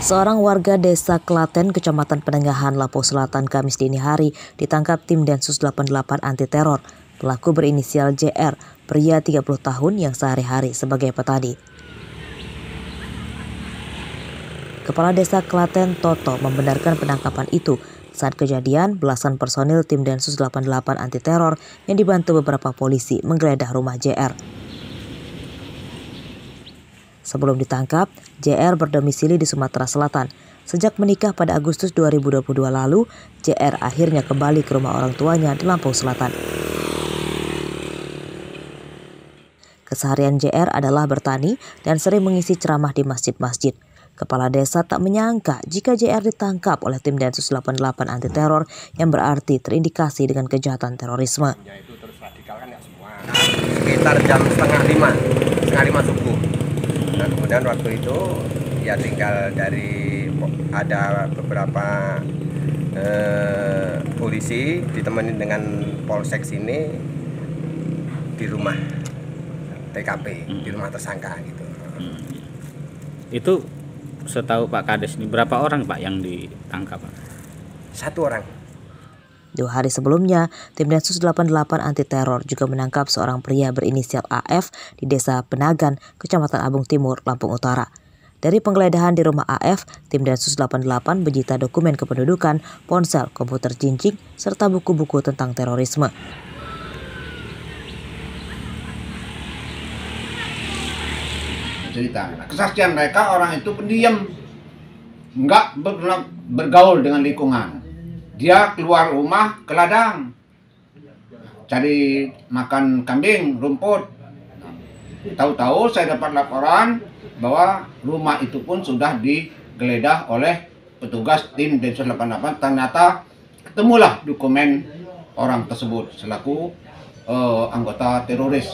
Seorang warga desa Klaten, Kecamatan Penengahan, Lampung Selatan, Kamis dini hari ditangkap tim Densus 88 anti teror. Pelaku berinisial JR, pria 30 tahun yang sehari-hari sebagai petani. Kepala Desa Klaten, Toto, membenarkan penangkapan itu. Saat kejadian, belasan personil tim Densus 88 anti teror yang dibantu beberapa polisi menggeledah rumah JR. Sebelum ditangkap, JR berdomisili di Sumatera Selatan. Sejak menikah pada Agustus 2022 lalu, JR akhirnya kembali ke rumah orang tuanya di Lampung Selatan. Keseharian JR adalah bertani dan sering mengisi ceramah di masjid-masjid. Kepala desa tak menyangka jika JR ditangkap oleh tim Densus 88 anti teror yang berarti terindikasi dengan kejahatan terorisme. Itu terus radikal kan ya semua. Sekitar jam setengah lima subuh. Nah, kemudian waktu itu ya tinggal dari ada beberapa polisi ditemani dengan polsek sini di rumah TKP, di rumah tersangka gitu. Itu setahu Pak Kades ini berapa orang Pak yang ditangkap Pak? 1 orang. 2 hari sebelumnya, tim Densus 88 anti teror juga menangkap seorang pria berinisial AF di Desa Penagan, Kecamatan Abung Timur, Lampung Utara. Dari penggeledahan di rumah AF, tim Densus 88 menyita dokumen kependudukan, ponsel, komputer jinjing, serta buku-buku tentang terorisme. Cerita. Kesaksian mereka, orang itu pendiam, nggak bergaul dengan lingkungan. Dia keluar rumah ke ladang, cari makan kambing, rumput. Tahu-tahu saya dapat laporan bahwa rumah itu pun sudah digeledah oleh petugas tim Densus 88. Ternyata ketemulah dokumen orang tersebut selaku anggota teroris.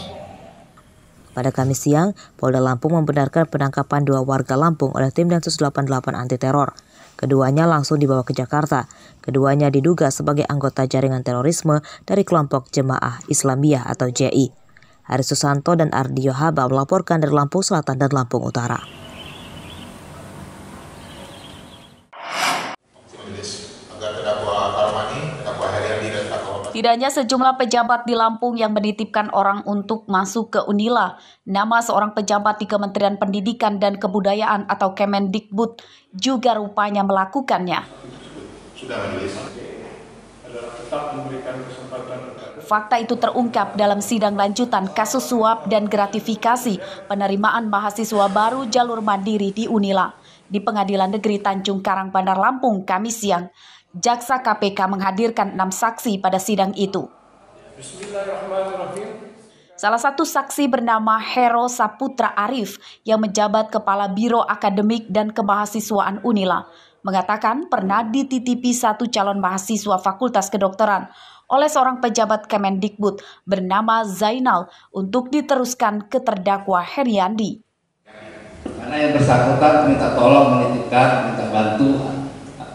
Pada Kamis siang, Polda Lampung membenarkan penangkapan 2 warga Lampung oleh tim Densus 88 anti teror. Keduanya langsung dibawa ke Jakarta. Keduanya diduga sebagai anggota jaringan terorisme dari kelompok Jemaah Islamiyah atau JI. Haris Susanto dan Ardi Yohaba melaporkan dari Lampung Selatan dan Lampung Utara. Tidak hanya sejumlah pejabat di Lampung yang menitipkan orang untuk masuk ke Unila, nama seorang pejabat di Kementerian Pendidikan dan Kebudayaan atau Kemendikbud juga rupanya melakukannya. Fakta itu terungkap dalam sidang lanjutan kasus suap dan gratifikasi penerimaan mahasiswa baru jalur mandiri di Unila di Pengadilan Negeri Tanjung Karang, Bandar Lampung, Kamis siang. Jaksa KPK menghadirkan 6 saksi pada sidang itu. Salah satu saksi bernama Hero Saputra Arif yang menjabat Kepala Biro Akademik dan Kemahasiswaan Unila mengatakan pernah dititipi 1 calon mahasiswa Fakultas Kedokteran oleh seorang pejabat Kemendikbud bernama Zainal untuk diteruskan ke terdakwa Heriandi. Karena yang bersangkutan minta tolong menitipkan, minta bantu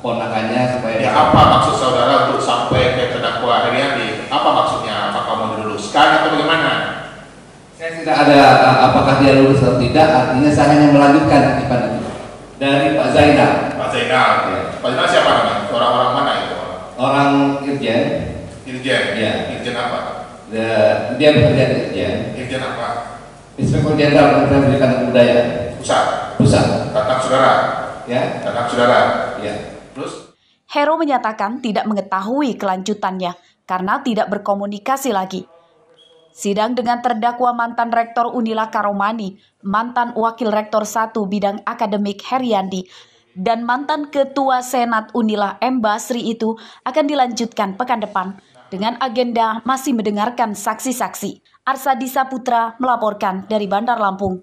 ponakannya supaya. Ya, apa maksud saudara untuk sampai ke terdakwa Heriandi? Apa maksudnya? Apakah mau diluluskan atau bagaimana? Saya tidak ada apakah dia lulus atau tidak. Artinya saya hanya melanjutkan titipan itu dari Pak Zainal. Pak Zainal. Ya. Pak Zainal siapa namanya? Orang-orang mana itu? Orang Irjen. Irjen. Ya. Irjen apa? Dia bekerja di Irjen. Irjen apa? Inspektur Jenderal Kementerian Pendidikan dan Kebudayaan. Pusat. Datang saudara. Ya. Datang saudara. Ya. Terus? Hero menyatakan tidak mengetahui kelanjutannya karena tidak berkomunikasi lagi. Sidang dengan terdakwa mantan Rektor Unila Karomani, mantan Wakil Rektor 1 Bidang Akademik Heriandi, dan mantan Ketua Senat Unila M. Basri itu akan dilanjutkan pekan depan dengan agenda masih mendengarkan saksi-saksi. Arsadi Saputra melaporkan dari Bandar Lampung.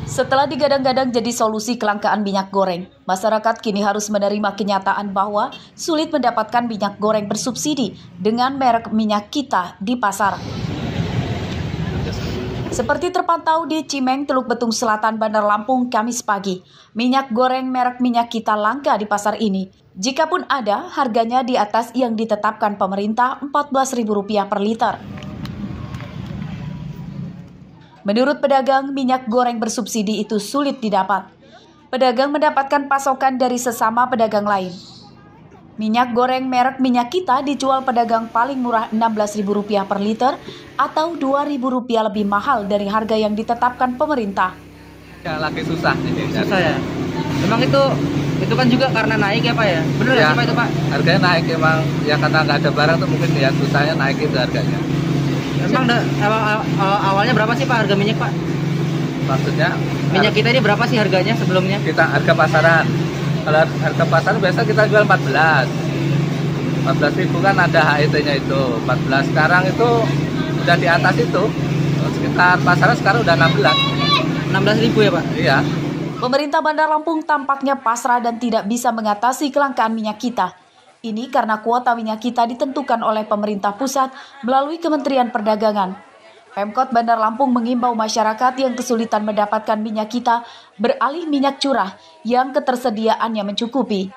Setelah digadang-gadang jadi solusi kelangkaan minyak goreng, masyarakat kini harus menerima kenyataan bahwa sulit mendapatkan minyak goreng bersubsidi dengan merek minyak kita di pasar. Seperti terpantau di Cimeng, Teluk Betung Selatan, Bandar Lampung, Kamis pagi, minyak goreng merek minyak kita langka di pasar ini. Jikapun ada, harganya di atas yang ditetapkan pemerintah Rp14.000 per liter. Menurut pedagang, minyak goreng bersubsidi itu sulit didapat. Pedagang mendapatkan pasokan dari sesama pedagang lain. Minyak goreng merek Minyak Kita dijual pedagang paling murah Rp16.000 per liter atau Rp2.000 lebih mahal dari harga yang ditetapkan pemerintah. Ya, lagi susah ini. Susah ya? Memang itu kan juga karena naik ya Pak ya? Bener ya, Pak itu Pak? Harganya naik emang, ya karena nggak ada barang tuh mungkin ya susahnya naik itu harganya. Memang awalnya berapa sih Pak harga minyak Pak? Maksudnya? Minyak kita ini berapa sih harganya sebelumnya? Kita harga pasaran. Kalau harga pasaran biasa kita jual 14.000 kan ada HET-nya itu 14. Sekarang itu udah di atas itu, sekitar pasaran sekarang udah 16.000 ya Pak? Iya. Pemerintah Bandar Lampung tampaknya pasrah dan tidak bisa mengatasi kelangkaan minyak kita. Ini karena kuota minyak kita ditentukan oleh pemerintah pusat melalui Kementerian Perdagangan. Pemkot Bandar Lampung mengimbau masyarakat yang kesulitan mendapatkan minyak kita beralih minyak curah yang ketersediaannya mencukupi.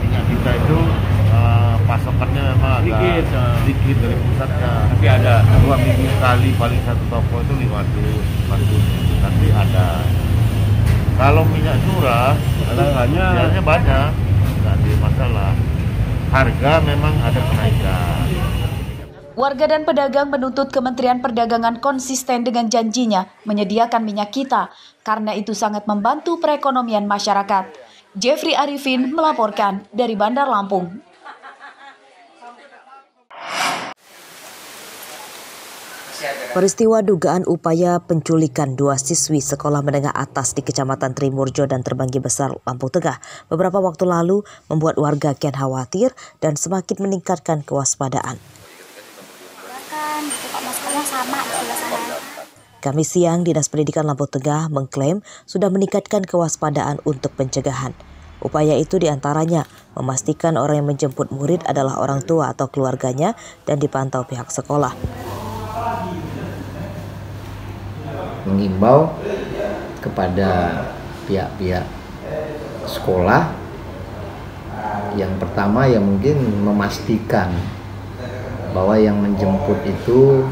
Minyak kita itu pasokannya memang agak sedikit dari pusatnya. Tapi ada 2 minggu sekali paling satu toko itu 500. Tapi ada. Kalau minyak curah, harganya banyak, nggak ada masalah. Harga memang ada kenaikan. Warga dan pedagang menuntut Kementerian Perdagangan konsisten dengan janjinya menyediakan minyak kita, karena itu sangat membantu perekonomian masyarakat. Jeffrey Arifin melaporkan dari Bandar Lampung. Peristiwa dugaan upaya penculikan 2 siswi sekolah menengah atas di Kecamatan Trimurjo dan Terbanggi Besar, Lampung Tengah beberapa waktu lalu membuat warga kian khawatir dan semakin meningkatkan kewaspadaan. Kamis siang, Dinas Pendidikan Lampung Tengah mengklaim sudah meningkatkan kewaspadaan untuk pencegahan. Upaya itu diantaranya memastikan orang yang menjemput murid adalah orang tua atau keluarganya dan dipantau pihak sekolah. Mengimbau kepada pihak-pihak sekolah, yang pertama ya mungkin memastikan bahwa yang menjemput itu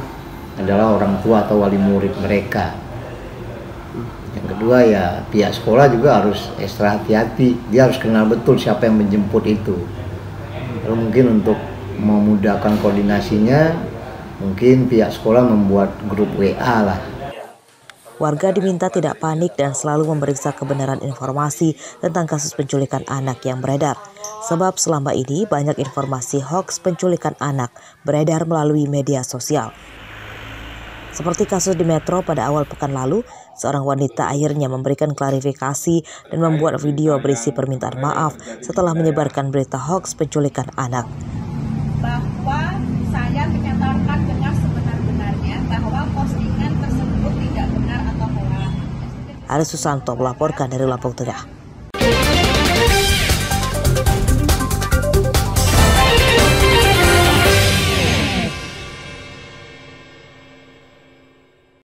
adalah orang tua atau wali murid mereka. Yang kedua ya pihak sekolah juga harus ekstra hati-hati, dia harus kenal betul siapa yang menjemput itu. Lalu mungkin untuk memudahkan koordinasinya, mungkin pihak sekolah membuat grup WA lah. Warga diminta tidak panik dan selalu memeriksa kebenaran informasi tentang kasus penculikan anak yang beredar. Sebab selama ini banyak informasi hoaks penculikan anak beredar melalui media sosial. Seperti kasus di Metro pada awal pekan lalu, seorang wanita akhirnya memberikan klarifikasi dan membuat video berisi permintaan maaf setelah menyebarkan berita hoaks penculikan anak. Bahwa saya menyatakan dengan sebenar-benarnya bahwa postingan tersebut tidak benar atau hoax. Aris Susanto melaporkan dari Lampung Tengah.